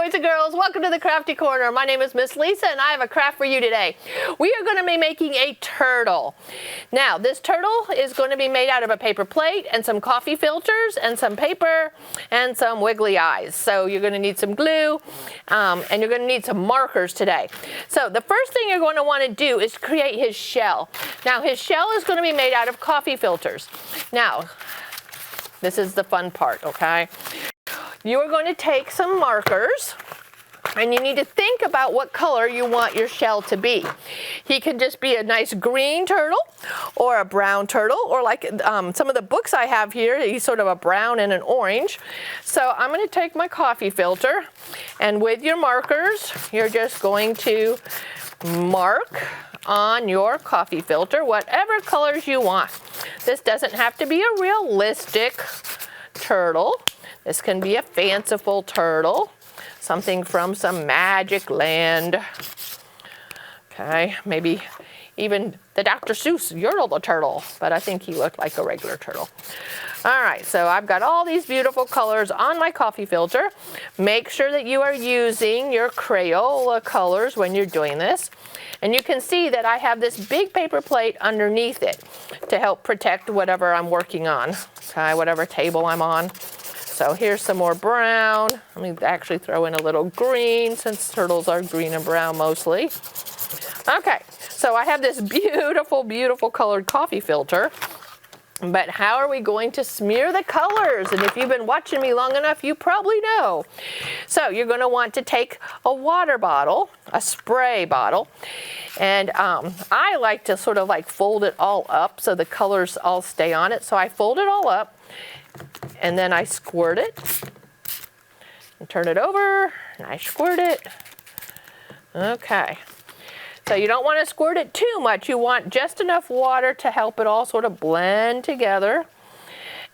boys and girls, welcome to the Crafty Corner. My name is Miss Lisa and I have a craft for you today. We are going to be making a turtle. Now this turtle is going to be made out of a paper plate and some coffee filters and some paper and some wiggly eyes. So you're going to need some glue and you're going to need some markers today. So the first thing you're going to want to do is create his shell. Now his shell is going to be made out of coffee filters. Now this is the fun part, okay? You are going to take some markers and you need to think about what color you want your shell to be. He can just be a nice green turtle or a brown turtle, or like some of the books I have here, he's sort of a brown and an orange. So I'm going to take my coffee filter, and with your markers, you're just going to mark on your coffee filter whatever colors you want. This doesn't have to be a realistic turtle. This can be a fanciful turtle, something from some magic land. Okay, maybe even the Dr. Seuss Yertle the turtle, but I think he looked like a regular turtle. All right, so I've got all these beautiful colors on my coffee filter. Make sure that you are using your Crayola colors when you're doing this. And you can see that I have this big paper plate underneath it to help protect whatever I'm working on, okay, whatever table I'm on. So here's some more brown. Let me actually throw in a little green since turtles are green and brown mostly. Okay, so I have this beautiful, beautiful colored coffee filter. But how are we going to smear the colors? And if you've been watching me long enough, you probably know. So you're going to want to take a water bottle, a spray bottle, and I like to sort of like fold it all up so the colors all stay on it. So I fold it all up, and then I squirt it, and turn it over, and I squirt it. Okay. So you don't want to squirt it too much. You want just enough water to help it all sort of blend together.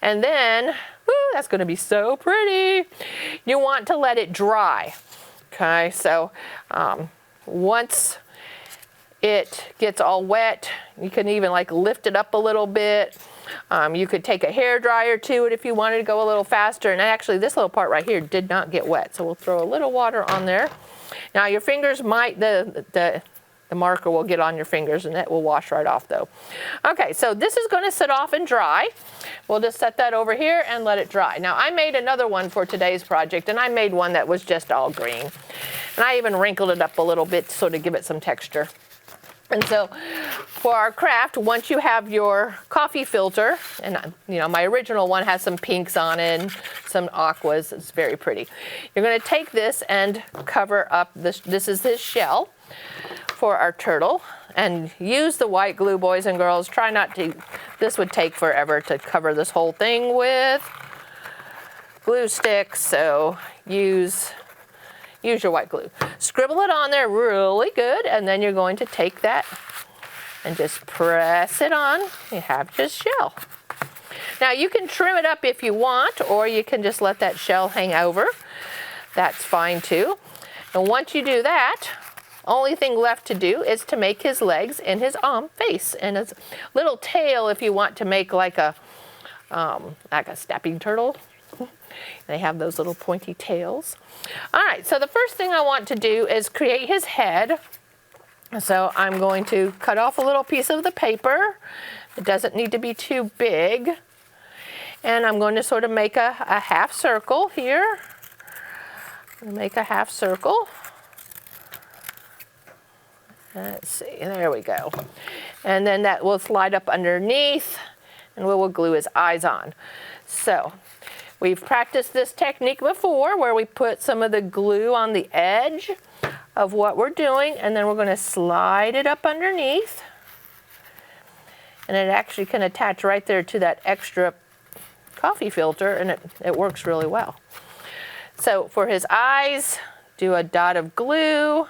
And then, whoo, that's going to be so pretty. You want to let it dry. Okay, so once it gets all wet, you can even like lift it up a little bit. You could take a hair dryer to it if you wanted to go a little faster. And actually this little part right here did not get wet. So we'll throw a little water on there. Now your fingers might, the marker will get on your fingers and it will wash right off though. Okay, so this is going to sit off and dry. We'll just set that over here and let it dry. Now I made another one for today's project, and I made one that was just all green. And I even wrinkled it up a little bit to sort of give it some texture. And so for our craft, once you have your coffee filter, and you know my original one has some pinks on it and some aquas, it's very pretty. You're going to take this and cover up this is his shell for our turtle, and use the white glue, boys and girls. Try not to, this would take forever to cover this whole thing with glue sticks, so use your white glue. Scribble it on there really good, and then you're going to take that and just press it on. You have your shell. Now you can trim it up if you want, or you can just let that shell hang over. That's fine too. And once you do that, only thing left to do is to make his legs and his face and his little tail if you want to make like a snapping turtle. They have those little pointy tails. All right, so the first thing I want to do is create his head. So I'm going to cut off a little piece of the paper. It doesn't need to be too big. And I'm going to sort of make a half circle here. Make a half circle. Let's see, there we go. And then that will slide up underneath, and we will glue his eyes on. So we've practiced this technique before where we put some of the glue on the edge of what we're doing, and then we're going to slide it up underneath. And it actually can attach right there to that extra coffee filter, and it works really well. So for his eyes, do a dot of glue.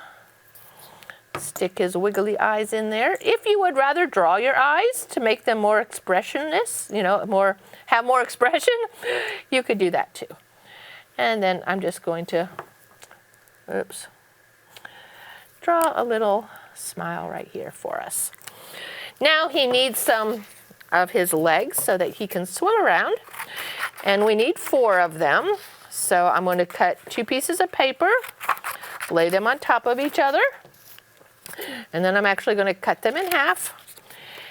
Stick his wiggly eyes in there. If you would rather draw your eyes to make them more expressionless, you know, have more expression, you could do that too. And then I'm just going to, draw a little smile right here for us. Now he needs some of his legs so that he can swim around. And we need 4 of them. So I'm going to cut 2 pieces of paper, lay them on top of each other, and then I'm actually going to cut them in half.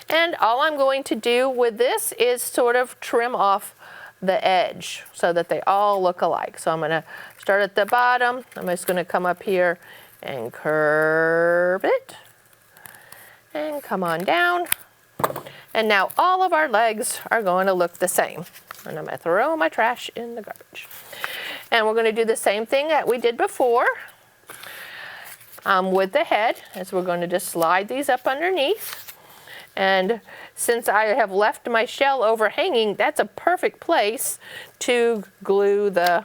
And all I'm going to do with this is sort of trim off the edge so that they all look alike. So I'm going to start at the bottom. I'm just going to come up here and curve it and come on down. And now all of our legs are going to look the same. And I'm going to throw my trash in the garbage. And we're going to do the same thing that we did before with the head, as we're going to just slide these up underneath. And since I have left my shell overhanging, that's a perfect place to glue the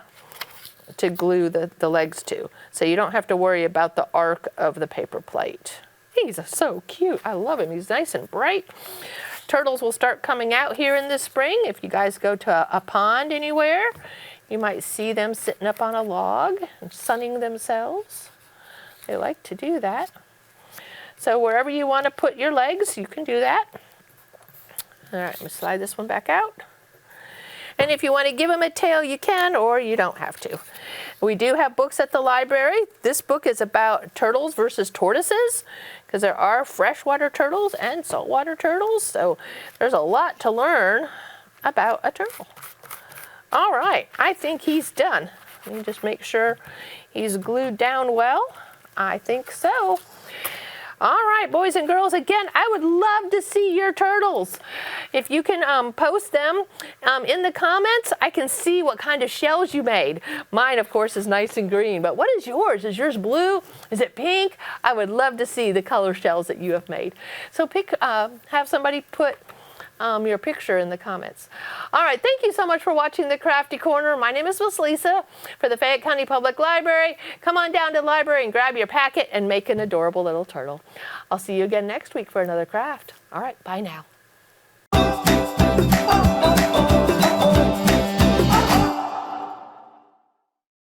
legs to. So you don't have to worry about the arc of the paper plate. He's so cute. I love him. He's nice and bright. Turtles will start coming out here in the spring. If you guys go to a pond anywhere, you might see them sitting up on a log and sunning themselves. They like to do that. So wherever you want to put your legs, you can do that. All right, I'm going to slide this one back out. And if you want to give them a tail, you can, or you don't have to. We do have books at the library. This book is about turtles versus tortoises, because there are freshwater turtles and saltwater turtles. So there's a lot to learn about a turtle. All right, I think he's done. Let me just make sure he's glued down well. I think so. All right, boys and girls, again, I would love to see your turtles. If you can post them in the comments, I can see what kind of shells you made. Mine, of course, is nice and green, but what is yours? Is yours blue? Is it pink? I would love to see the color shells that you have made. So have somebody put your picture in the comments. All right, thank you so much for watching the Crafty Corner. My name is Miss Lisa for the Fayette County Public Library. Come on down to the library and grab your packet and make an adorable little turtle. I'll see you again next week for another craft. All right, bye now.